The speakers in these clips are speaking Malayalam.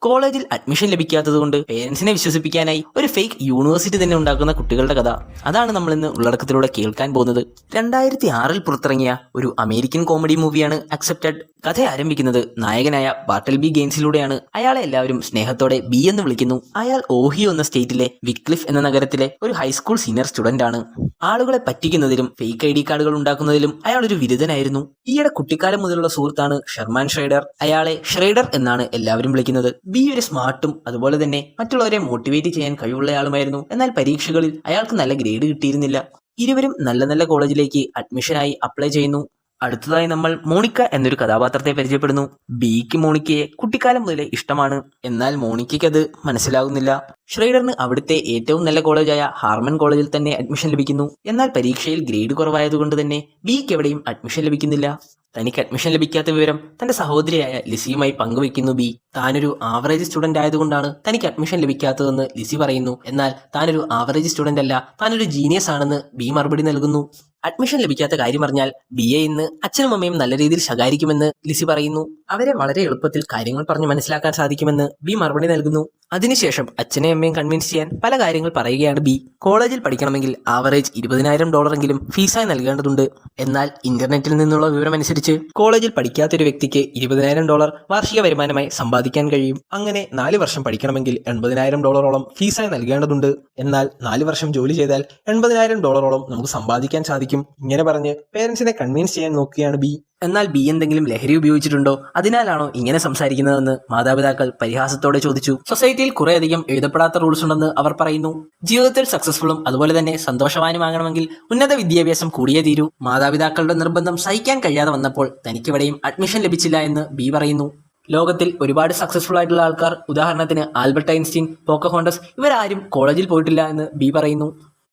കോളേജിൽ അഡ്മിഷൻ ലഭിക്കാത്തതുകൊണ്ട് പേരൻസിനെ വിശ്വസിപ്പിക്കാനായി ഒരു ഫേക്ക് യൂണിവേഴ്സിറ്റി തന്നെ ഉണ്ടാക്കുന്ന കുട്ടികളുടെ കഥ. അതാണ് നമ്മൾ ഇന്ന് ഉള്ളടക്കത്തിലൂടെ കേൾക്കാൻ പോകുന്നത്. 2006 പുറത്തിറങ്ങിയ ഒരു അമേരിക്കൻ കോമഡി മൂവിയാണ് അക്സെപ്റ്റഡ്. കഥ ആരംഭിക്കുന്നത് നായകനായ ബാർട്ടൽ ബി ഗെയിൻസിലൂടെയാണ്. അയാളെ എല്ലാവരും സ്നേഹത്തോടെ ബി എന്ന് വിളിക്കുന്നു. അയാൾ ഓഹിയോ എന്ന സ്റ്റേറ്റിലെ വിക്ലിഫ് എന്ന നഗരത്തിലെ ഒരു ഹൈസ്കൂൾ സീനിയർ സ്റ്റുഡന്റ് ആണ്. ആളുകളെ പറ്റിക്കുന്നതിലും ഫേക്ക് ID കാർഡുകൾ ഉണ്ടാക്കുന്നതിലും അയാൾ ഒരു വിരുദ്ധനായിരുന്നു. ഈയിടെ കുട്ടിക്കാലം മുതലുള്ള സുഹൃത്താണ് ഷെർമാൻ ഷ്രൈഡർ. അയാളെ ഷ്രൈഡർ എന്നാണ് എല്ലാവരും വിളിക്കുന്നത്. ബി ഒരു സ്മാർട്ടും അതുപോലെ തന്നെ മറ്റുള്ളവരെ മോട്ടിവേറ്റ് ചെയ്യാൻ കഴിവുള്ളയാളുമായിരുന്നു. എന്നാൽ പരീക്ഷകളിൽ അയാൾക്ക് നല്ല ഗ്രേഡ് കിട്ടിയിരുന്നില്ല. ഇരുവരും നല്ല നല്ല കോളേജിലേക്ക് അഡ്മിഷനായി അപ്ലൈ ചെയ്യുന്നു. അടുത്തതായി നമ്മൾ മോണിക്ക എന്നൊരു കഥാപാത്രത്തെ പരിചയപ്പെടുന്നു. ബിക്ക് മോണിക്കയെ കുട്ടിക്കാലം മുതലേ ഇഷ്ടമാണ്. എന്നാൽ മോണിക്കയ്ക്ക് അത് മനസ്സിലാകുന്നില്ല. ഷ്രൈഡറിന് അവിടുത്തെ ഏറ്റവും നല്ല കോളേജായ ഹാർമൺ കോളേജിൽ തന്നെ അഡ്മിഷൻ ലഭിക്കുന്നു. എന്നാൽ പരീക്ഷയിൽ ഗ്രേഡ് കുറവായതുകൊണ്ട് തന്നെ ബിക്ക് എവിടെയും അഡ്മിഷൻ ലഭിക്കുന്നില്ല. തനിക്ക് അഡ്മിഷൻ ലഭിക്കാത്ത വിവരം തന്റെ സഹോദരിയായ ലിസിയുമായി പങ്കുവെക്കുന്നു ബി. താനൊരു ആവറേജ് സ്റ്റുഡന്റ് ആയതുകൊണ്ടാണ് തനിക്ക് അഡ്മിഷൻ ലഭിക്കാത്തതെന്ന് ലിസി പറയുന്നു. എന്നാൽ താനൊരു ആവറേജ് സ്റ്റുഡന്റ് അല്ല, താനൊരു ജീനിയസ് ആണെന്ന് ബി മറുപടി നൽകുന്നു. അഡ്മിഷൻ ലഭിക്കാത്ത കാര്യം അറിഞ്ഞാൽ ബിയെ ഇന്ന് അച്ഛനും അമ്മയും നല്ല രീതിയിൽ ശകാരിക്കുമെന്ന് ലിസി പറയുന്നു. അവരെ വളരെ എളുപ്പത്തിൽ കാര്യങ്ങൾ പറഞ്ഞ് മനസ്സിലാക്കാൻ സാധിക്കുമെന്ന് ബി മറുപടി നൽകുന്നു. അതിനുശേഷം അച്ഛനെയും അമ്മയും കൺവിൻസ് ചെയ്യാൻ പല കാര്യങ്ങൾ പറയുകയാണ് ബി. കോളേജിൽ പഠിക്കണമെങ്കിൽ ആവറേജ് $20,000 ഫീസായി നൽകേണ്ടതുണ്ട്. എന്നാൽ ഇന്റർനെറ്റിൽ നിന്നുള്ള വിവരമനുസരിച്ച് കോളേജിൽ പഠിക്കാത്തൊരു വ്യക്തിക്ക് $20,000 വാർഷിക വരുമാനമായി സമ്പാദിക്കാൻ കഴിയും. അങ്ങനെ 4 വർഷം പഠിക്കണമെങ്കിൽ $80,000 ഫീസായി നൽകേണ്ടതുണ്ട്. എന്നാൽ 4 വർഷം ജോലി ചെയ്താൽ $80,000 നമുക്ക് സമ്പാദിക്കാൻ സാധിക്കും. ഇങ്ങനെ പറഞ്ഞ് പേരൻസിനെ കൺവിൻസ് ചെയ്യാൻ നോക്കുകയാണ് ബി. എന്നാൽ ബി എന്തെങ്കിലും ലഹരി ഉപയോഗിച്ചിട്ടുണ്ടോ, അതിനാലാണോ ഇങ്ങനെ സംസാരിക്കുന്നതെന്ന് മാതാപിതാക്കൾ പരിഹാസത്തോടെ ചോദിച്ചു. സൊസൈറ്റിയിൽ കുറേയധികം എഴുതപ്പെടാത്ത റൂൾസ് ഉണ്ടെന്ന് അവർ പറയുന്നു. ജീവിതത്തിൽ സക്സസ്ഫുള്ളും അതുപോലെ തന്നെ സന്തോഷവാനുമാകണമെങ്കിൽ ഉന്നത വിദ്യാഭ്യാസം കൂടിയേ തീരൂ. മാതാപിതാക്കളുടെ നിർബന്ധം സഹിക്കാൻ കഴിയാതെ വന്നപ്പോൾ തനിക്കിവിടെയും അഡ്മിഷൻ ലഭിച്ചില്ല എന്ന് ബി പറയുന്നു. ലോകത്തിൽ ഒരുപാട് സക്സസ്ഫുൾ ആയിട്ടുള്ള ആൾക്കാർ, ഉദാഹരണത്തിന് ആൽബർട്ട് ഐൻസ്റ്റീൻ, പോക്കഹോണ്ടസ്, ഇവരാരും കോളേജിൽ പോയിട്ടില്ല എന്ന് ബി പറയുന്നു.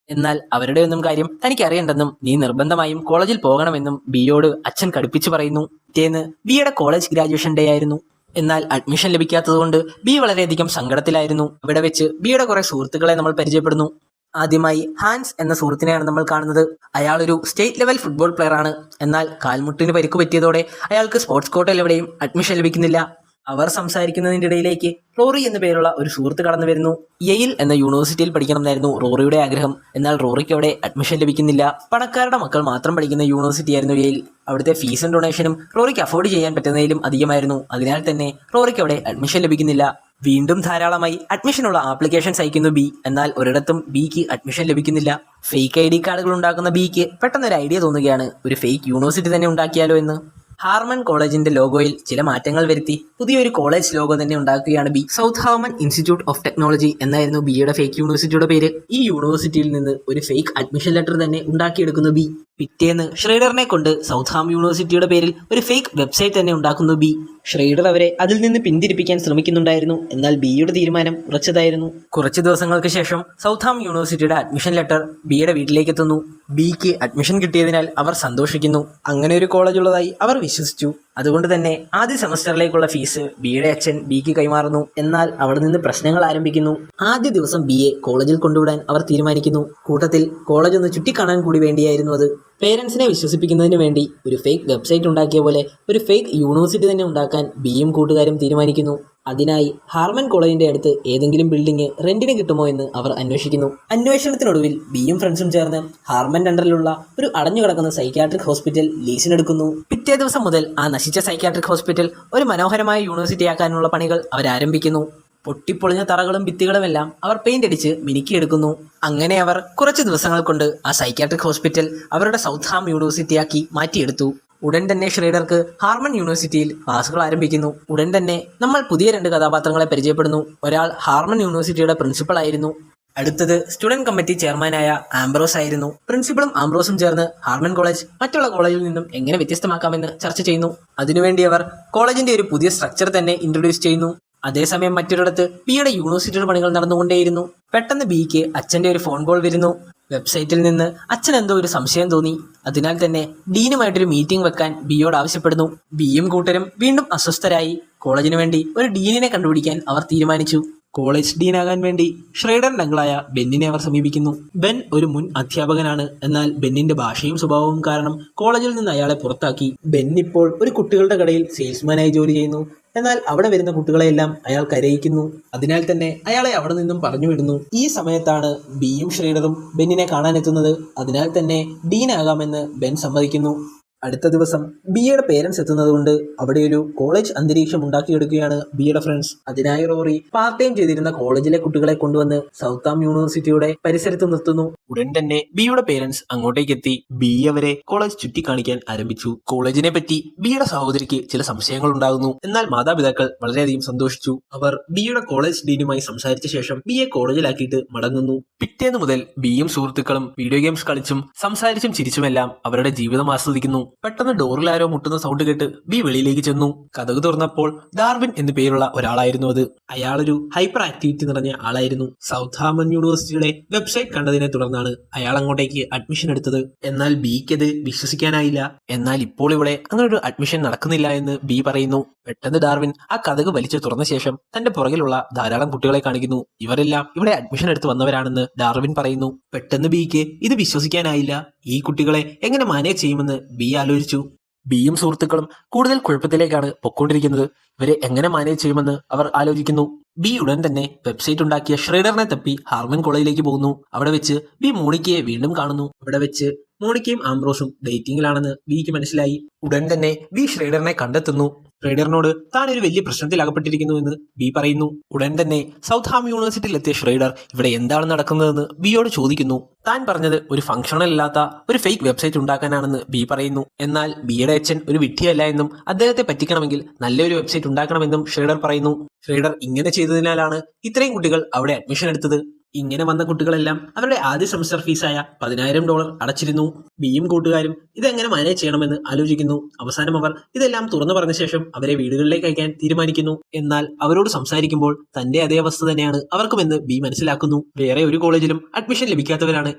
എന്നാൽ അവരുടെ ഒന്നും കാര്യം തനിക്ക് അറിയണ്ടെന്നും നീ നിർബന്ധമായും കോളേജിൽ പോകണമെന്നും ബിയോട് അച്ഛൻ കടുപ്പിച്ചു പറയുന്നു. പിറ്റേന്ന് ബിയുടെ കോളേജ് ഗ്രാജുവേഷൻ ഡേ ആയിരുന്നു. എന്നാൽ അഡ്മിഷൻ ലഭിക്കാത്തതുകൊണ്ട് ബി വളരെയധികം സങ്കടത്തിലായിരുന്നു. ഇവിടെ വെച്ച് ബിയുടെ കുറെ സുഹൃത്തുക്കളെ നമ്മൾ പരിചയപ്പെടുന്നു. ആദ്യമായി ഹാൻസ് എന്ന സുഹൃത്തിനെയാണ് നമ്മൾ കാണുന്നത്. അയാൾ ഒരു സ്റ്റേറ്റ് ലെവൽ ഫുട്ബോൾ പ്ലെയർ ആണ്. എന്നാൽ കാൽമുട്ടിന് പരിക്ക് പറ്റിയതോടെ അയാൾക്ക് സ്പോർട്സ് കോട്ടയിൽ എവിടെയും അഡ്മിഷൻ ലഭിക്കുന്നില്ല. അവർ സംസാരിക്കുന്നതിന്റെ ഇടയിലേക്ക് റോറി എന്ന പേരുള്ള ഒരു സുഹൃത്ത് കടന്നു വരുന്നു. യെയിൽ എന്ന യൂണിവേഴ്സിറ്റിയിൽ പഠിക്കണമെന്നായിരുന്നു റോറിയുടെ ആഗ്രഹം. എന്നാൽ റോറിക്ക് അവിടെ അഡ്മിഷൻ ലഭിക്കുന്നില്ല. പണക്കാരുടെ മക്കൾ മാത്രം പഠിക്കുന്ന യൂണിവേഴ്സിറ്റി ആയിരുന്നു യെയിൽ. അവിടുത്തെ ഫീസും ഡൊണേഷനും റോറിക്ക് അഫോർഡ് ചെയ്യാൻ പറ്റുന്നതിലും അധികമായിരുന്നു. അതിനാൽ തന്നെ റോറിക്ക് അവിടെ അഡ്മിഷൻ ലഭിക്കുന്നില്ല. വീണ്ടും ധാരാളമായി അഡ്മിഷനുള്ള ആപ്ലിക്കേഷൻസ് അയക്കുന്നു ബി. എന്നാൽ ഒരിടത്തും ബിക്ക് അഡ്മിഷൻ ലഭിക്കുന്നില്ല. ഫേക്ക് ID കാർഡുകൾ ഉണ്ടാക്കുന്ന ബിക്ക് പെട്ടെന്നൊരു ഐഡിയ തോന്നുകയാണ്, ഒരു ഫേക്ക് യൂണിവേഴ്സിറ്റി തന്നെ ഉണ്ടാക്കിയാലോ എന്ന്. ഹാർമൺ കോളേജിന്റെ ലോഗോയിൽ ചില മാറ്റങ്ങൾ വരുത്തി പുതിയൊരു കോളേജ് ലോഗോ തന്നെ ഉണ്ടാക്കുകയാണ് B. South Harman institute of technology എന്നായിരുന്നു ബിയുടെ ഫേക്ക് യൂണിവേഴ്സിറ്റിയുടെ പേര്. ഈ യൂണിവേഴ്സിറ്റിയിൽ നിന്ന് ഒരു ഫേക്ക് അഡ്മിഷൻ ലെറ്റർ തന്നെ ഉണ്ടാക്കിയെടുക്കുന്നു ബി. പിറ്റേന്ന് ഷ്രൈഡറിനെ കൊണ്ട് സൗത്ത് ഹാം യൂണിവേഴ്സിറ്റിയുടെ പേരിൽ ഒരു ഫേക്ക് വെബ്സൈറ്റ് തന്നെ ഉണ്ടാക്കുന്നു ബി. ഷ്രൈഡർ അവരെ അതിൽ നിന്ന് പിന്തിരിപ്പിക്കാൻ ശ്രമിക്കുന്നുണ്ടായിരുന്നു. എന്നാൽ ബിയുടെ തീരുമാനം ഉറച്ചതായിരുന്നു. കുറച്ച് ദിവസങ്ങൾക്ക് ശേഷം സൗത്ത് ഹാം യൂണിവേഴ്സിറ്റിയുടെ അഡ്മിഷൻ ലെറ്റർ ബിയുടെ വീട്ടിലേക്ക് എത്തുന്നു. ബിക്ക് അഡ്മിഷൻ കിട്ടിയതിനാൽ അവർ സന്തോഷിക്കുന്നു. അങ്ങനെ ഒരു കോളേജ് ഉള്ളതായി അവർ വിശ്വസിച്ചു. അതുകൊണ്ട് തന്നെ ആദ്യ സെമസ്റ്ററിലേക്കുള്ള ഫീസ് ബിയുടെ അച്ഛൻ ബിക്ക് കൈമാറുന്നു. എന്നാൽ അവിടെ നിന്ന് പ്രശ്നങ്ങൾ ആരംഭിക്കുന്നു. ആദ്യ ദിവസം ബിയെ കോളേജിൽ കൊണ്ടുവിടാൻ അവർ തീരുമാനിക്കുന്നു. കൂട്ടത്തിൽ കോളേജ് ഒന്ന് ചുറ്റിക്കാണാൻ കൂടി വേണ്ടിയായിരുന്നു അത്. പേരൻസിനെ വിശ്വസിപ്പിക്കുന്നതിന് വേണ്ടി ഒരു ഫേക്ക് വെബ്സൈറ്റ് ഉണ്ടാക്കിയ പോലെ ഒരു ഫേക്ക് യൂണിവേഴ്സിറ്റി തന്നെ ഉണ്ടാക്കാൻ ബിയും കൂട്ടുകാരും തീരുമാനിക്കുന്നു. അതിനായി ഹാർമൺ കോളേജിന്റെ അടുത്ത് ഏതെങ്കിലും ബിൽഡിംഗ് റെന്റിന് കിട്ടുമോ എന്ന് അവർ അന്വേഷിക്കുന്നു. അന്വേഷണത്തിനൊടുവിൽ ബിയും ഫ്രണ്ട്സും ചേർന്ന് ഹാർമൺ അണ്ടറിലുള്ള ഒരു അടഞ്ഞുകിടക്കുന്ന സൈക്യാട്രിക് ഹോസ്പിറ്റൽ ലീസിനെടുക്കുന്നു. പിറ്റേ ദിവസം മുതൽ ആ നശിച്ച സൈക്യാട്രിക് ഹോസ്പിറ്റൽ ഒരു മനോഹരമായ യൂണിവേഴ്സിറ്റി ആക്കാനുള്ള പണികൾ അവരാരംഭിക്കുന്നു. പൊട്ടിപ്പൊളിഞ്ഞ തറകളും ഭിത്തികളുമെല്ലാം അവർ പെയിന്റ് അടിച്ച് മിനുക്കിയെടുക്കുന്നു. അങ്ങനെ അവർ കുറച്ച് ദിവസങ്ങൾ കൊണ്ട് ആ സൈക്യാട്രിക് ഹോസ്പിറ്റൽ അവരുടെ സൗത്ത് ഹാം യൂണിവേഴ്സിറ്റിയാക്കി മാറ്റിയെടുത്തു. ഉടൻ തന്നെ ഷ്രൈഡർക്ക് ഹാർമൺ യൂണിവേഴ്സിറ്റിയിൽ ക്ലാസുകൾ ആരംഭിക്കുന്നു. ഉടൻ തന്നെ നമ്മൾ പുതിയ 2 കഥാപാത്രങ്ങളെ പരിചയപ്പെടുന്നു. ഒരാൾ ഹാർമൺ യൂണിവേഴ്സിറ്റിയുടെ പ്രിൻസിപ്പൾ ആയിരുന്നു. അടുത്തത് സ്റ്റുഡന്റ് കമ്മിറ്റി ചെയർമാനായ ആംബ്രോസ് ആയിരുന്നു. പ്രിൻസിപ്പളും ആംബ്രോസും ചേർന്ന് ഹാർമൺ കോളേജ് മറ്റുള്ള കോളേജിൽ നിന്നും എങ്ങനെ വ്യത്യസ്തമാക്കാമെന്ന് ചർച്ച ചെയ്യുന്നു. അതിനുവേണ്ടി അവർ കോളേജിന്റെ ഒരു പുതിയ സ്ട്രക്ചർ തന്നെ ഇൻട്രൊഡ്യൂസ് ചെയ്യുന്നു. അതേസമയം മറ്റൊരിടത്ത് ബിയുടെ യൂണിവേഴ്സിറ്റിയുടെ പണികൾ നടന്നുകൊണ്ടേയിരുന്നു. പെട്ടെന്ന് ബിക്ക് അച്ഛന്റെ ഒരു ഫോൺ കോൾ വരുന്നു. വെബ്സൈറ്റിൽ നിന്ന് അച്ഛൻ എന്തോ ഒരു സംശയം തോന്നി. അതിനാൽ തന്നെ ഡീനുമായിട്ടൊരു മീറ്റിംഗ് വെക്കാൻ ബിയോട് ആവശ്യപ്പെടുന്നു. ബിയും കൂട്ടരും വീണ്ടും അസ്വസ്ഥരായി. കോളേജിന് വേണ്ടി ഒരു ഡീനിനെ കണ്ടുപിടിക്കാൻ അവർ തീരുമാനിച്ചു. കോളേജ് ഡീനാകാൻ വേണ്ടി ഷ്രൈഡറിന്റെ അങ്കിളായ ബെന്നിനെ അവർ സമീപിക്കുന്നു. ബെൻ ഒരു മുൻ അധ്യാപകനാണ്. എന്നാൽ ബെന്നിന്റെ ഭാഷയും സ്വഭാവവും കാരണം കോളേജിൽ നിന്ന് അയാളെ പുറത്താക്കി. ബെൻ ഇപ്പോൾ ഒരു കുട്ടികളുടെ കടയിൽ സെയിൽസ്മാനായി ജോലി ചെയ്യുന്നു. എന്നാൽ അവിടെ വരുന്ന കുട്ടികളെയെല്ലാം അയാൾ കരയിക്കുന്നു. അതിനാൽ തന്നെ അയാളെ അവിടെ നിന്നും പറഞ്ഞു വിടുന്നു. ഈ സമയത്താണ് ബിയും ഷ്രൈഡറും ബെന്നിനെ കാണാനെത്തുന്നത്. അതിനാൽ തന്നെ ഡീനാകാമെന്ന് ബെൻ സമ്മതിക്കുന്നു. അടുത്ത ദിവസം ബിയുടെ പേരൻസ് എത്തുന്നത് കൊണ്ട് അവിടെ ഒരു കോളേജ് അന്തരീക്ഷം ഉണ്ടാക്കിയെടുക്കുകയാണ് ബിയുടെ ഫ്രണ്ട്സ്. അതിനായി റോറി പാർട്ട് ടൈം ചെയ്തിരുന്ന കോളേജിലെ കുട്ടികളെ കൊണ്ടുവന്ന് സൗത്താം യൂണിവേഴ്സിറ്റിയുടെ പരിസരത്ത് നിർത്തുന്നു. ഉടൻ തന്നെ ബിയുടെ പേരൻസ് അങ്ങോട്ടേക്ക് എത്തി ബി അവരെ കോളേജ് ചുറ്റിക്കാണിക്കാൻ ആരംഭിച്ചു. കോളേജിനെ പറ്റി ബിയുടെ സഹോദരിക്ക് ചില സംശയങ്ങൾ ഉണ്ടാകുന്നു. എന്നാൽ മാതാപിതാക്കൾ വളരെയധികം സന്തോഷിച്ചു. അവർ ബിയുടെ കോളേജ് ഡീനുമായി സംസാരിച്ച ശേഷം ബിയെ കോളേജിലാക്കിയിട്ട് മടങ്ങുന്നു. പിറ്റേന്ന് മുതൽ ബിയും സുഹൃത്തുക്കളും വീഡിയോ ഗെയിംസ് കളിച്ചും സംസാരിച്ചും ചിരിച്ചുമെല്ലാം അവരുടെ ജീവിതം ആസ്വദിക്കുന്നു. പെട്ടെന്ന് ഡോറിൽ ആരോ മുട്ടുന്ന സൗണ്ട് കേട്ട് ബി വെളിയിലേക്ക് ചെന്നു. കതക് തുറന്നപ്പോൾ ഡാർവിൻ എന്നു പേരുള്ള ഒരാളായിരുന്നു അത്. അയാളൊരു ഹൈപ്പർ ആക്ടിവിറ്റി നിറഞ്ഞ ആളായിരുന്നു. സൗത്ത്ഹാംപ്ടൺ യൂണിവേഴ്സിറ്റിയുടെ വെബ്സൈറ്റ് കണ്ടതിനെ തുടർന്നാണ് അയാൾ അങ്ങോട്ടേക്ക് അഡ്മിഷൻ എടുത്തത്. എന്നാൽ ബിക്ക് അത് വിശ്വസിക്കാനായില്ല. എന്നാൽ ഇപ്പോൾ ഇവിടെ അങ്ങനെ ഒരു അഡ്മിഷൻ നടക്കുന്നില്ല എന്ന് ബി പറയുന്നു. പെട്ടെന്ന് ഡാർവിൻ ആ കതക് വലിച്ചു തുറന്ന ശേഷം തന്റെ പുറകിലുള്ള ധാരാളം കുട്ടികളെ കാണിക്കുന്നു. ഇവരെല്ലാം ഇവിടെ അഡ്മിഷൻ എടുത്ത് വന്നവരാണെന്ന് ഡാർവിൻ പറയുന്നു. പെട്ടെന്ന് ബിക്ക് ഇത് വിശ്വസിക്കാനായില്ല. ഈ കുട്ടികളെ എങ്ങനെ മാനേജ് ചെയ്യുമെന്ന് ബി ആലോചിച്ചു. ബിയും സുഹൃത്തുക്കളും കൂടുതൽ കുഴപ്പത്തിലേക്കാണ് പൊക്കോണ്ടിരിക്കുന്നത്. ഇവരെ എങ്ങനെ മാനേജ് ചെയ്യുമെന്ന് അവർ ആലോചിക്കുന്നു. ബി ഉടൻ തന്നെ വെബ്സൈറ്റ് ഉണ്ടാക്കിയ ഷ്രൈഡറിനെ തപ്പി ഹാർമൻ കോളേജിലേക്ക് പോകുന്നു. അവിടെ വെച്ച് ബി മോണിക്കയെ വീണ്ടും കാണുന്നു. അവിടെ വെച്ച് മോണിക്കയും ആംബ്രോസും ഡേറ്റിംഗിലാണെന്ന് ബിക്ക് മനസ്സിലായി. ഉടൻ തന്നെ ബി ഷ്രൈഡറിനെ കണ്ടെത്തുന്നു. ഷ്രൈഡറിനോട് താൻ ഒരു വലിയ പ്രശ്നത്തിൽ അകപ്പെട്ടിരിക്കുന്നു എന്ന് ബി പറയുന്നു. ഉടൻ തന്നെ സൗത്ത്ഹാം യൂണിവേഴ്സിറ്റിയിൽ എത്തിയ ഷ്രൈഡർ ഇവിടെ എന്താണ് നടക്കുന്നതെന്ന് ബിയോട് ചോദിക്കുന്നു. താൻ പറഞ്ഞത് ഒരു ഫംഗ്ഷണൽ അല്ലാത്ത ഒരു ഫേക്ക് വെബ്സൈറ്റ് ഉണ്ടാക്കാനാണെന്ന് ബി പറയുന്നു. എന്നാൽ ബിയുടെ അച്ഛൻ ഒരു വിഡ്ഢിയല്ല എന്നും അദ്ദേഹത്തെ പറ്റിക്കണമെങ്കിൽ നല്ലൊരു വെബ്സൈറ്റ് ഉണ്ടാക്കണമെന്നും ഷ്രൈഡർ പറയുന്നു. ഷ്രൈഡർ ഇങ്ങനെ ചെയ്തതിനാലാണ് ഇത്രയും കുട്ടികൾ അവിടെ അഡ്മിഷൻ എടുത്തത്. ഇങ്ങനെ വന്ന കുട്ടികളെല്ലാം അവരുടെ ആദ്യ സെമസ്റ്റർ ഫീസായ $10,000 അടച്ചിരുന്നു. ബിയും കൂട്ടുകാരും ഇതെങ്ങനെ മാനേജ് ചെയ്യണമെന്ന് ആലോചിക്കുന്നു. അവസാനം അവർ ഇതെല്ലാം തുറന്നു പറഞ്ഞ ശേഷം അവരെ വീടുകളിലേക്ക് അയക്കാൻ തീരുമാനിക്കുന്നു. എന്നാൽ അവരോട് സംസാരിക്കുമ്പോൾ തന്റെ അതേ അവസ്ഥ തന്നെയാണ് അവർക്കുമെന്ന് ബി മനസ്സിലാക്കുന്നു. വേറെ ഒരു കോളേജിലും അഡ്മിഷൻ ലഭിക്കാത്തവരാണ്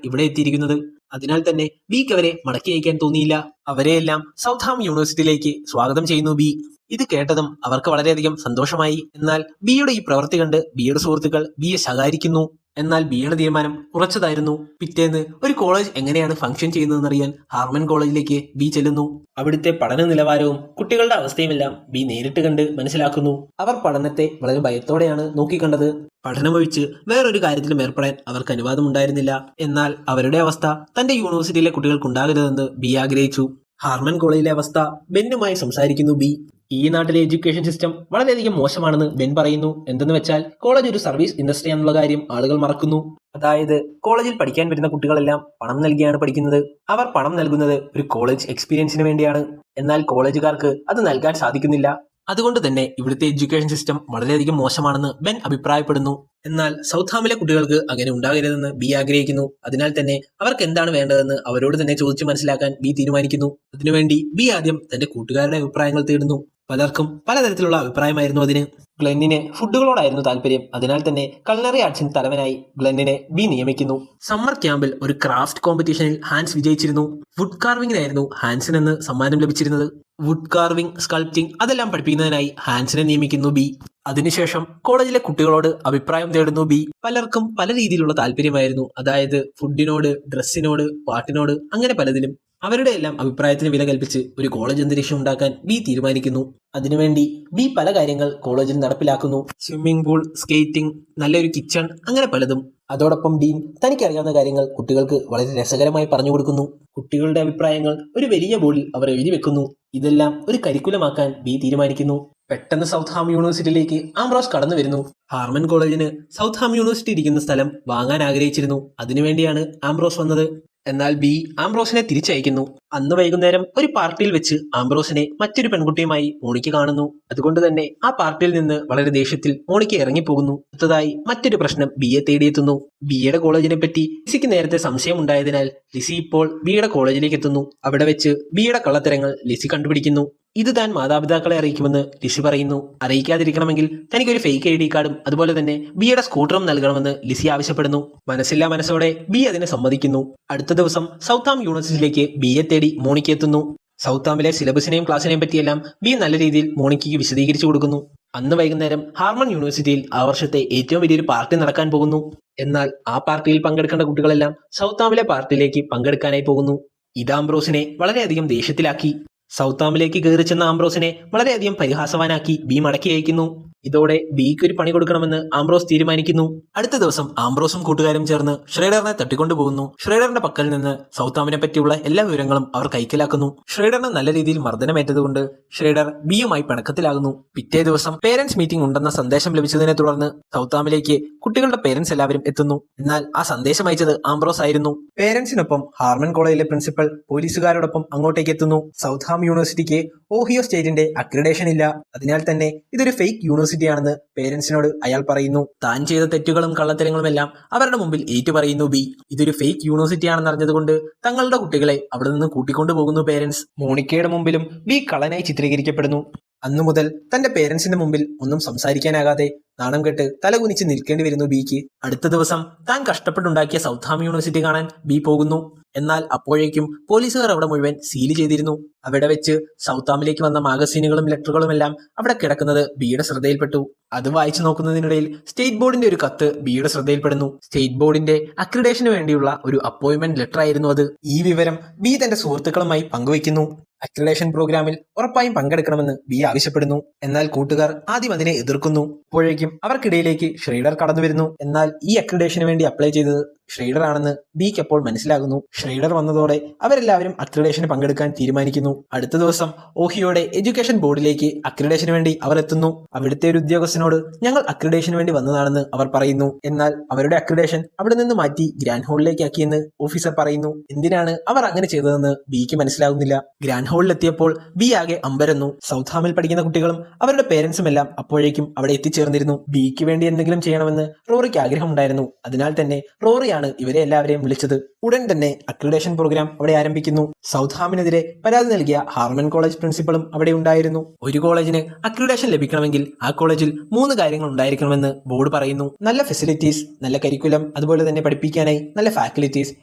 ഇവിടെ എത്തിയിരിക്കുന്നത്. അതിനാൽ തന്നെ ബിക്ക് അവരെ മടക്കി അയക്കാൻ തോന്നിയില്ല. അവരെയെല്ലാം സൗത്ത്ഹാം യൂണിവേഴ്സിറ്റിയിലേക്ക് സ്വാഗതം ചെയ്യുന്നു ബി. ഇത് കേട്ടതും അവർക്ക് വളരെയധികം സന്തോഷമായി. എന്നാൽ ബിയുടെ ഈ പ്രവൃത്തി കണ്ട് ബിയുടെ സുഹൃത്തുക്കൾ ബിയെ ശകാരിക്കുന്നു. എന്നാൽ ബിയുടെ തീരുമാനം ഉറച്ചതായിരുന്നു. പിറ്റേന്ന് ഒരു കോളേജ് എങ്ങനെയാണ് ഫംഗ്ഷൻ ചെയ്യുന്നതെന്നറിയാൻ ഹാർമൻ കോളേജിലേക്ക് ബി ചെല്ലുന്നു. അവിടുത്തെ പഠന നിലവാരവും കുട്ടികളുടെ അവസ്ഥയുമെല്ലാം ബി നേരിട്ട് കണ്ട് മനസ്സിലാക്കുന്നു. അവർ പഠനത്തെ വളരെ ഭയത്തോടെയാണ് നോക്കിക്കണ്ടത്. പഠനമൊഴിച്ച് വേറൊരു കാര്യത്തിലും ഏർപ്പെടാൻ അവർക്ക് അനുവാദമുണ്ടായിരുന്നില്ല. എന്നാൽ അവരുടെ അവസ്ഥ തന്റെ യൂണിവേഴ്സിറ്റിയിലെ കുട്ടികൾക്കുണ്ടാകരുതെന്ന് ബി ആഗ്രഹിച്ചു. ഹാർമൻ കോളേജിലെ അവസ്ഥ ബെന്നുമായി സംസാരിക്കുന്നു ബി. ഈ നാട്ടിലെ എഡ്യൂക്കേഷൻ സിസ്റ്റം വളരെയധികം മോശമാണെന്ന് ബെൻ പറയുന്നു. എന്തെന്ന് വെച്ചാൽ കോളേജ് ഒരു സർവീസ് ഇൻഡസ്ട്രി എന്നുള്ള കാര്യം ആളുകൾ മറക്കുന്നു. അതായത് കോളേജിൽ പഠിക്കാൻ വരുന്ന കുട്ടികളെല്ലാം പണം നൽകിയാണ് പഠിക്കുന്നത്. അവർ പണം നൽകുന്നത് ഒരു കോളേജ് എക്സ്പീരിയൻസിന് വേണ്ടിയാണ്. എന്നാൽ കോളേജുകാർക്ക് അത് നൽകാൻ സാധിക്കുന്നില്ല. അതുകൊണ്ട് തന്നെ ഇവിടുത്തെ എഡ്യൂക്കേഷൻ സിസ്റ്റം വളരെയധികം മോശമാണെന്ന് ബെൻ അഭിപ്രായപ്പെടുന്നു. എന്നാൽ സൗത്ത്ഹാമിലെ കുട്ടികൾക്ക് അങ്ങനെ ഉണ്ടാകരുതെന്ന് ബി ആഗ്രഹിക്കുന്നു. അതിനാൽ തന്നെ അവർക്ക് എന്താണ് വേണ്ടതെന്ന് അവരോട് തന്നെ ചോദിച്ചു മനസ്സിലാക്കാൻ ബി തീരുമാനിക്കുന്നു. അതിനുവേണ്ടി ബി ആദ്യം തന്റെ കൂട്ടുകാരുടെ അഭിപ്രായങ്ങൾ തേടുന്നു. പലർക്കും പലതരത്തിലുള്ള അഭിപ്രായമായിരുന്നു അതിന്. ഗ്ലെന്നിന് ഫുഡുകളോടായിരുന്നു താല്പര്യം. അതിനാൽ തന്നെ കൾനറി ആർട്സിന് തലവനായി ഗ്ലെന്നിനെ ബി നിയമിക്കുന്നു. സമ്മർ ക്യാമ്പിൽ ഒരു ക്രാഫ്റ്റ് കോമ്പറ്റീഷനിൽ ഹാൻസ് വിജയിച്ചിരുന്നു. വുഡ് കാർവിംഗിനായിരുന്നു ഹാൻസിന് സമ്മാനം ലഭിച്ചിരുന്നത്. വുഡ് കാർവിംഗ്, സ്കൾപ്റ്റിംഗ് അതെല്ലാം പഠിപ്പിക്കുന്നതിനായി ഹാൻസിനെ നിയമിക്കുന്നു ബി. അതിനുശേഷം കോളേജിലെ കുട്ടികളോട് അഭിപ്രായം തേടുന്നു ബി. പലർക്കും പല രീതിയിലുള്ള താല്പര്യമായിരുന്നു. അതായത് ഫുഡിനോട്, ഡ്രസ്സിനോട്, പാട്ടിനോട്, അങ്ങനെ പലതിലും. അവരുടെ എല്ലാം അഭിപ്രായത്തിന് വില കൽപ്പിച്ച് ഒരു കോളേജ് അന്തരീക്ഷം ഉണ്ടാക്കാൻ ബി തീരുമാനിക്കുന്നു. അതിനുവേണ്ടി ബി പല കാര്യങ്ങൾ കോളേജിൽ നടപ്പിലാക്കുന്നു. സ്വിമ്മിംഗ് പൂൾ, സ്കേറ്റിംഗ്, നല്ലൊരു കിച്ചൺ, അങ്ങനെ പലതും. അതോടൊപ്പം ഡീൻ തനിക്കറിയാവുന്ന കാര്യങ്ങൾ കുട്ടികൾക്ക് വളരെ രസകരമായി പറഞ്ഞു കൊടുക്കുന്നു. കുട്ടികളുടെ അഭിപ്രായങ്ങൾ ഒരു വലിയ ബോർഡിൽ അവർ എഴുതി വെക്കുന്നു. ഇതെല്ലാം ഒരു കരിക്കുലമാക്കാൻ ബി തീരുമാനിക്കുന്നു. പെട്ടെന്ന് സൗത്ത്ഹാം യൂണിവേഴ്സിറ്റിയിലേക്ക് ആംബ്രോസ് കടന്നു വരുന്നു. ഹാർമൻ കോളേജിന് സൗത്ത്ഹാം യൂണിവേഴ്സിറ്റി ഇരിക്കുന്ന സ്ഥലം വാങ്ങാൻ ആഗ്രഹിച്ചിരുന്നു. അതിനുവേണ്ടിയാണ് ആംബ്രോസ് വന്നത്. എന്നാൽ ബി ആംബ്രോസിനെ തിരിച്ചയക്കുന്നു. അന്ന് വൈകുന്നേരം ഒരു പാർട്ടിയിൽ വെച്ച് ആംബ്രോസിനെ മറ്റൊരു പെൺകുട്ടിയുമായി മോണിക്ക കാണുന്നു. അതുകൊണ്ട് തന്നെ ആ പാർട്ടിയിൽ നിന്ന് വളരെ ദേഷ്യത്തിൽ മോണിക്ക ഇറങ്ങിപ്പോകുന്നു. അടുത്തതായി മറ്റൊരു പ്രശ്നം ബിയെ തേടിയെത്തുന്നു. ബിയുടെ കോളേജിനെ പറ്റി ലിസിക്ക് നേരത്തെ സംശയം ഉണ്ടായതിനാൽ ലിസി ഇപ്പോൾ ബിയുടെ കോളേജിലേക്ക് എത്തുന്നു. അവിടെ വെച്ച് ബിയുടെ കള്ളത്തരങ്ങൾ ലിസി കണ്ടുപിടിക്കുന്നു. ഇത് താൻ മാതാപിതാക്കളെ അറിയിക്കുമെന്ന് ലിസി പറയുന്നു. അറിയിക്കാതിരിക്കണമെങ്കിൽ തനിക്കൊരു ഫേക്ക് ID കാർഡും അതുപോലെ തന്നെ ബിയുടെ സ്കൂട്ടറും നൽകണമെന്ന് ലിസി ആവശ്യപ്പെടുന്നു. മനസ്സില്ലാ മനസ്സോടെ ബി അതിനെ സമ്മതിക്കുന്നു. അടുത്ത ദിവസം സൗത്ത്ഹാം യൂണിവേഴ്സിറ്റിയിലേക്ക് ബിയെ തേടി മോണിക്ക എത്തുന്നു. സൗത്ത്ഹാമിലെ സിലബസിനെയും ക്ലാസ്സിനെയും പറ്റിയെല്ലാം ബി നല്ല രീതിയിൽ മോണിക്കയ്ക്ക് വിശദീകരിച്ചു കൊടുക്കുന്നു. അന്ന് വൈകുന്നേരം ഹാർമൺ യൂണിവേഴ്സിറ്റിയിൽ ആ വർഷത്തെ ഏറ്റവും വലിയൊരു പാർട്ടി നടക്കാൻ പോകുന്നു. എന്നാൽ ആ പാർട്ടിയിൽ പങ്കെടുക്കേണ്ട കുട്ടികളെല്ലാം സൗത്താമിലെ പാർട്ടിയിലേക്ക് പങ്കെടുക്കാനായി പോകുന്നു. ഇത് ആംബ്രോസിനെ വളരെയധികം ദേഷ്യത്തിലാക്കി. സൗത്താമിലേക്ക് കയറി ചെന്ന ആംബ്രോസിനെ വളരെയധികം പരിഹാസവാനാക്കി ബി മടക്കി അയക്കുന്നു. ഇതോടെ ബിക്ക് ഒരു പണി കൊടുക്കണമെന്ന് ആംബ്രോസ് തീരുമാനിക്കുന്നു. അടുത്ത ദിവസം ആംബ്രോസും കൂട്ടുകാരും ചേർന്ന് ഷ്രേഡറിനെ തട്ടിക്കൊണ്ടുപോകുന്നു. ഷ്രേഡറിന്റെ പക്കൽ നിന്ന് സൗത്താമിനെ പറ്റിയുള്ള എല്ലാ വിവരങ്ങളും അവർ കൈക്കലാക്കുന്നു. ഷ്രേഡറിന് നല്ല രീതിയിൽ മർദ്ദനമേറ്റതുകൊണ്ട് ഷ്രേഡർ ബിയുമായി പിണക്കത്തിലാകുന്നു. പിറ്റേ ദിവസം പേരന്റ്സ് മീറ്റിംഗ് ഉണ്ടെന്ന സന്ദേശം ലഭിച്ചതിനെ തുടർന്ന് സൗത്താമിലേക്ക് കുട്ടികളുടെ പേരന്റ്സ് എല്ലാവരും എത്തുന്നു. എന്നാൽ ആ സന്ദേശം അയച്ചത് ആംബ്രോസ് ആയിരുന്നു. പേരന്റ്സിനൊപ്പം ഹാർമൺ കോളേജിലെ പ്രിൻസിപ്പൽ പോലീസുകാരോടൊപ്പം അങ്ങോട്ടേക്ക് എത്തുന്നു. സൗത്ത്ഹാം യൂണിവേഴ്സിറ്റിക്ക് ഓഹിയോ സ്റ്റേറ്റിന്റെ അക്രഡിറ്റേഷൻ ഇല്ല. അതിനാൽ തന്നെ ഇതൊരു ഫേക്ക് യൂണിവേഴ്സിറ്റി ആണെന്ന് പേരന്റ്സിനോട് അയാൾ പറയുന്നു. താൻ ചെയ്ത തെറ്റുകളും കള്ളത്തരങ്ങളും എല്ലാം അവരുടെ മുമ്പിൽ ഏറ്റു പറയുന്നു ബി. ഇതൊരു ഫേക്ക് യൂണിവേഴ്സിറ്റി ആണെന്ന് അറിഞ്ഞതുകൊണ്ട് തങ്ങളുടെ കുട്ടികളെ അവിടെ നിന്ന് കൂട്ടിക്കൊണ്ടു പോകുന്നു പേരന്റ്സ്. മോണിക്കയുടെ മുമ്പിലും ബി കള്ളനായി ചിത്രീകരിക്കപ്പെടുന്നു. അന്നു മുതൽ തന്റെ പേരന്റ്സിന്റെ മുമ്പിൽ ഒന്നും സംസാരിക്കാനാകാതെ നാണം കെട്ട് തലകുനിച്ച് നിൽക്കേണ്ടി വരുന്നു ബിക്ക്. അടുത്ത ദിവസം താൻ കഷ്ടപ്പെട്ടുണ്ടാക്കിയ സൗത്ത്ഹാം യൂണിവേഴ്സിറ്റി കാണാൻ ബി പോകുന്നു. എന്നാൽ അപ്പോഴേക്കും പോലീസുകാർ അവിടെ മുഴുവൻ സീൽ ചെയ്തിരുന്നു. അവിടെ വെച്ച് സൗത്താമിലേക്ക് വന്ന മാഗസീനുകളും ലെറ്ററുകളും എല്ലാം അവിടെ കിടക്കുന്നത് ബിയുടെ ശ്രദ്ധയിൽപ്പെട്ടു. അത് വായിച്ചു നോക്കുന്നതിനിടയിൽ സ്റ്റേറ്റ് ബോർഡിന്റെ ഒരു കത്ത് ബിയുടെ ശ്രദ്ധയിൽപ്പെടുന്നു. സ്റ്റേറ്റ് ബോർഡിന്റെ അക്രഡിറ്റേഷന് വേണ്ടിയുള്ള ഒരു അപ്പോയിന്റ്മെന്റ് ലെറ്റർ ആയിരുന്നു അത്. ഈ വിവരം ബി തന്റെ സുഹൃത്തുക്കളുമായി പങ്കുവയ്ക്കുന്നു. അക്രഡിറ്റേഷൻ പ്രോഗ്രാമിൽ ഉറപ്പായും പങ്കെടുക്കണമെന്ന് ബി ആവശ്യപ്പെടുന്നു. എന്നാൽ കൂട്ടുകാർ ആദ്യം അതിനെ എതിർക്കുന്നു. അപ്പോഴേക്കും അവർക്കിടയിലേക്ക് ഷ്രൈഡർ കടന്നു വരുന്നു. എന്നാൽ ഈ അക്രഡിറ്റേഷന് വേണ്ടി അപ്ലൈ ചെയ്തത് ഷ്രൈഡർ ആണെന്ന് ബിക്ക് അപ്പോൾ മനസ്സിലാകുന്നു. ഷ്രൈഡർ വന്നതോടെ അവരെല്ലാവരും അക്രഡിറ്റേഷന് പങ്കെടുക്കാൻ തീരുമാനിക്കുന്നു. അടുത്ത ദിവസം ഓഹിയോയുടെ എഡ്യൂക്കേഷൻ ബോർഡിലേക്ക് അക്രഡിറ്റേഷന് വേണ്ടി അവർ എത്തുന്നു. അവിടുത്തെ ഒരു ഉദ്യോഗസ്ഥനോട് ഞങ്ങൾ അക്രഡിറ്റേഷന് വേണ്ടി വന്നതാണെന്ന് അവർ പറയുന്നു. എന്നാൽ അവരുടെ അക്രഡിറ്റേഷൻ അവിടെ നിന്ന് മാറ്റി ഗ്രാൻഡ് ഹോളിലേക്ക് ആക്കിയെന്ന് ഓഫീസർ പറയുന്നു. എന്തിനാണ് അവർ അങ്ങനെ ചെയ്തതെന്ന് ബിക്ക് മനസ്സിലാകുന്നില്ല. ഗ്രാൻഡ് ഹോളിലെത്തിയപ്പോൾ ബി ആകെ അമ്പരന്നു. സൗത്ത്ഹാമിൽ പഠിക്കുന്ന കുട്ടികളും അവരുടെ പേരൻസും എല്ലാം അപ്പോഴേക്കും അവിടെ എത്തിച്ചേർന്നിരുന്നു. ബിക്ക് വേണ്ടി എന്തെങ്കിലും ചെയ്യണമെന്ന് റോറിക്ക് ആഗ്രഹമുണ്ടായിരുന്നു. അതിനാൽ തന്നെ റോറിയാണ് ഇവരെ എല്ലാവരെയും വിളിച്ചത്. ഉടൻ തന്നെ അക്രഡിറ്റേഷൻ പ്രോഗ്രാം അവിടെ ആരംഭിക്കുന്നു. സൗത്ത്ഹാമിനെതിരെ പരാതി നൽകിയ ഹാർമൺ കോളേജ് പ്രിൻസിപ്പളും അവിടെ ഉണ്ടായിരുന്നു. ഒരു കോളേജിന് അക്രഡിറ്റേഷൻ ലഭിക്കണമെങ്കിൽ ആ കോളേജിൽ 3 കാര്യങ്ങൾ ഉണ്ടായിരിക്കണമെന്ന് ബോർഡ് പറയുന്നു. നല്ല ഫെസിലിറ്റീസ്, നല്ല കരിക്കുലം, അതുപോലെ തന്നെ പഠിപ്പിക്കാനായി നല്ല ഫാക്കൽറ്റീസ്.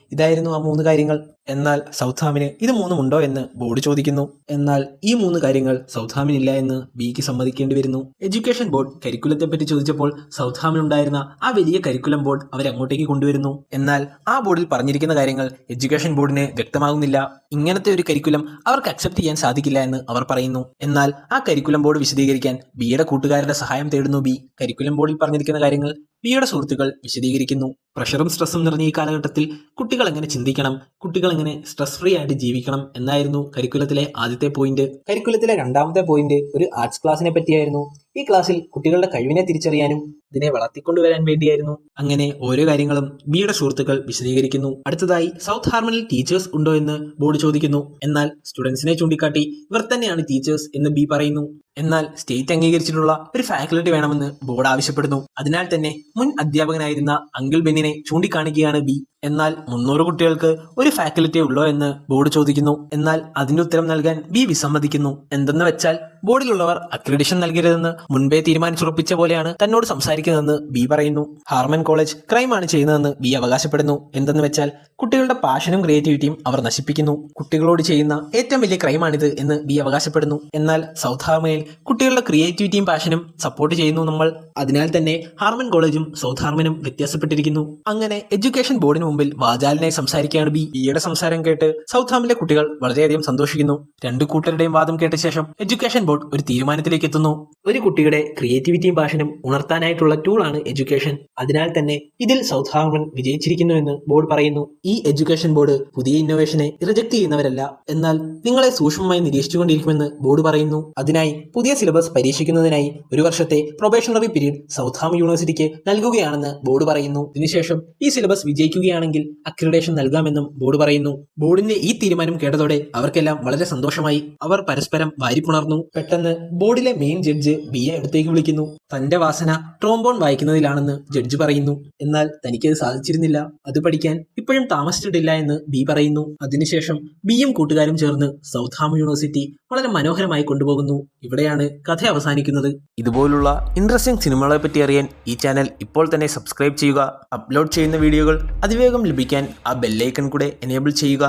ഇതായിരുന്നു ആ 3 കാര്യങ്ങൾ. എന്നാൽ സൗത്ത്ഹാമിന് ഇത് 3 ഉണ്ടോ എന്ന് ബോർഡ് ചോദിക്കുന്നു. എന്നാൽ ഈ 3 കാര്യങ്ങൾ സൗത്ത്ഹാമിനില്ല എന്ന് ബിക്ക് സമ്മതിക്കേണ്ടി വരുന്നു. എഡ്യൂക്കേഷൻ ബോർഡ് കരിക്കുലത്തെ പറ്റി ചോദിച്ചപ്പോൾ സൗത്ത്ഹാമിനുണ്ടായിരുന്ന ആ വലിയ കരിക്കുലം ബോർഡ് അവരങ്ങോട്ടേക്ക് കൊണ്ടുവരുന്നു. എന്നാൽ ആ ബോർഡിൽ പറഞ്ഞിരിക്കുന്ന കാര്യങ്ങൾ എഡ്യൂക്കേഷൻ ബോർഡിന് വ്യക്തമാകുന്നില്ല. ഇങ്ങനത്തെ ഒരു കരിക്കുലം അവർക്ക് അക്സെപ്റ്റ് ചെയ്യാൻ സാധിക്കില്ല എന്ന് അവർ പറയുന്നു. എന്നാൽ ആ കരിക്കുലം ബോർഡ് വിശദീകരിക്കാൻ ബിയുടെ കൂട്ടുകാരുടെ സഹായം തേടുന്നു ബി. കരിക്കുലം ബോർഡിൽ പറഞ്ഞിരിക്കുന്ന കാര്യങ്ങൾ ബിയുടെ സുഹൃത്തുക്കൾ വിശദീകരിക്കുന്നു. പ്രഷറും സ്ട്രെസ്സും നിറഞ്ഞ ഈ കാലഘട്ടത്തിൽ കുട്ടികൾ എങ്ങനെ ചിന്തിക്കണം, കുട്ടികൾ എങ്ങനെ സ്ട്രെസ് ഫ്രീ ആയിട്ട് ജീവിക്കണം എന്നായിരുന്നു കരിക്കുലത്തിലെ ആദ്യത്തെ പോയിന്റ്. കരിക്കുലത്തിലെ രണ്ടാമത്തെ പോയിന്റ് ഒരു ആർട്സ് ക്ലാസിനെ പറ്റിയായിരുന്നു. ഈ ക്ലാസ്സിൽ കുട്ടികളുടെ കഴിവിനെ തിരിച്ചറിയാനും ഇതിനെ വളർത്തിക്കൊണ്ടുവരാൻ വേണ്ടിയായിരുന്നു. അങ്ങനെ ഓരോ കാര്യങ്ങളും ബിയുടെ സുഹൃത്തുക്കൾ വിശദീകരിക്കുന്നു. അടുത്തതായി സൗത്ത് ഹാർമണിൽ ടീച്ചേഴ്സ് ഉണ്ടോ എന്ന് ബോർഡ് ചോദിക്കുന്നു. എന്നാൽ സ്റ്റുഡൻസിനെ ചൂണ്ടിക്കാട്ടി ഇവർ തന്നെയാണ് ടീച്ചേഴ്സ് എന്ന് ബി പറയുന്നു. എന്നാൽ സ്റ്റേറ്റ് അംഗീകരിച്ചിട്ടുള്ള ഒരു ഫാക്കൽറ്റി വേണമെന്ന് ബോർഡ് ആവശ്യപ്പെടുന്നു. അതിനാൽ തന്നെ മുൻ അധ്യാപകനായിരുന്ന അങ്കിൾ ബെന്നിനെ ചൂണ്ടിക്കാണിക്കുകയാണ് ബി. എന്നാൽ 300 കുട്ടികൾക്ക് ഒരു ഫാക്കൽറ്റി ഉള്ളോ എന്ന് ബോർഡ് ചോദിക്കുന്നു. എന്നാൽ അതിന്റെ ഉത്തരം നൽകാൻ ബി വിസമ്മതിക്കുന്നു. എന്തെന്ന് വെച്ചാൽ ബോർഡിലുള്ളവർ അക്രഡിറ്റേഷൻ നൽകരുതെന്ന് മുൻപേ തീരുമാനിച്ചുറപ്പിച്ച പോലെയാണ് തന്നോട് സംസാരിക്കുന്നതെന്ന് ബി പറയുന്നു. ഹാർമൺ കോളേജ് ക്രൈമാണ് ചെയ്യുന്നതെന്ന് ബി അവകാശപ്പെടുന്നു. എന്തെന്ന് വെച്ചാൽ കുട്ടികളുടെ പാഷനും ക്രിയേറ്റിവിറ്റിയും അവർ നശിപ്പിക്കുന്നു. കുട്ടികളോട് ചെയ്യുന്ന ഏറ്റവും വലിയ ക്രൈമാണിത് എന്ന് ബി അവകാശപ്പെടുന്നു. എന്നാൽ സൗത്ത് ഹാർമണിൽ കുട്ടികളുടെ ക്രിയേറ്റിവിറ്റിയും പാഷനും സപ്പോർട്ട് ചെയ്യുന്നു നമ്മൾ. അതിനാൽ തന്നെ ഹാർമൺ കോളേജും സൗത്ത് ഹാർമനും വ്യത്യാസപ്പെട്ടിരിക്കുന്നു. അങ്ങനെ എഡ്യൂക്കേഷൻ ബോർഡിന് മുമ്പിൽ വാചാലനായി സംസാരിക്കുകയാണ് ബി. ബിയുടെ സംസാരം കേട്ട് സൗത്ത് ഹാമിലെ കുട്ടികൾ വളരെയധികം സന്തോഷിക്കുന്നു. 2 കൂട്ടരുടെയും വാദം കേട്ട ശേഷം എഡ്യൂക്കേഷൻ ബോർഡ് ഒരു തീരുമാനത്തിലേക്ക് എത്തുന്നു. ഒരു കുട്ടിയുടെ ക്രിയേറ്റിവിറ്റിയും പാഷനും ഉണർത്താനായിട്ടുള്ള ടൂളാണ് എഡ്യൂക്കേഷൻ. അതിനാൽ തന്നെ ഇതിൽ സൗത്ത് ഹാർമൺ വിജയിച്ചിരിക്കുന്നു എന്ന് ബോർഡ് പറയുന്നു. ഈ എഡ്യൂക്കേഷൻ ബോർഡ് പുതിയ ഇന്നോവേഷനെ റിജക്ട് ചെയ്യുന്നവരല്ല, എന്നാൽ നിങ്ങളെ സൂക്ഷ്മമായി നിരീക്ഷിച്ചുകൊണ്ടിരിക്കുമെന്ന് ബോർഡ് പറയുന്നു. അതിനായി പുതിയ സിലബസ് പരീക്ഷിക്കുന്നതിനായി 1 വർഷത്തെ പ്രൊബേഷണറി പീരീഡ് സൗത്ത് ഹാം യൂണിവേഴ്സിറ്റിക്ക് നൽകുകയാണെന്ന് ബോർഡ് പറയുന്നു. ഇതിനുശേഷം ഈ സിലബസ് വിജയിക്കുകയാണെങ്കിൽ അക്രഡിറ്റേഷൻ നൽകാമെന്നും ബോർഡ് പറയുന്നു. ബോർഡിന്റെ ഈ തീരുമാനം കേട്ടതോടെ അവർക്കെല്ലാം വളരെ സന്തോഷമായി. അവർ പരസ്പരം വാരിപ്പുണർന്നു. പെട്ടെന്ന് ബോർഡിലെ മെയിൻ ജഡ്ജ് ബിയെ അടുത്തേക്ക് വിളിക്കുന്നു. തന്റെ വാസന ട്രോംബോൺ വായിക്കുന്നതിലാണെന്ന് ജഡ്ജ് പറയുന്നു. എന്നാൽ തനിക്കത് സാധിച്ചിരുന്നില്ല. അത് പഠിക്കാൻ ഇപ്പോഴും താമസിച്ചിട്ടില്ല എന്ന് ബി പറയുന്നു. അതിനുശേഷം ബിയും കൂട്ടുകാരും ചേർന്ന് സൗത്ത് ഹാം യൂണിവേഴ്സിറ്റി വളരെ മനോഹരമായി കൊണ്ടുപോകുന്നു. ഇവിടെയാണ് കഥ അവസാനിക്കുന്നത്. ഇതുപോലുള്ള ഇൻട്രസ്റ്റിംഗ് സിനിമകളെ പറ്റി അറിയാൻ ഈ ചാനൽ ഇപ്പോൾ തന്നെ സബ്സ്ക്രൈബ് ചെയ്യുക. അപ്ലോഡ് ചെയ്യുന്ന വീഡിയോകൾ അതിവേഗം ലഭിക്കാൻ ആ ബെല്ലൈക്കൺ കൂടെ എനേബിൾ ചെയ്യുക.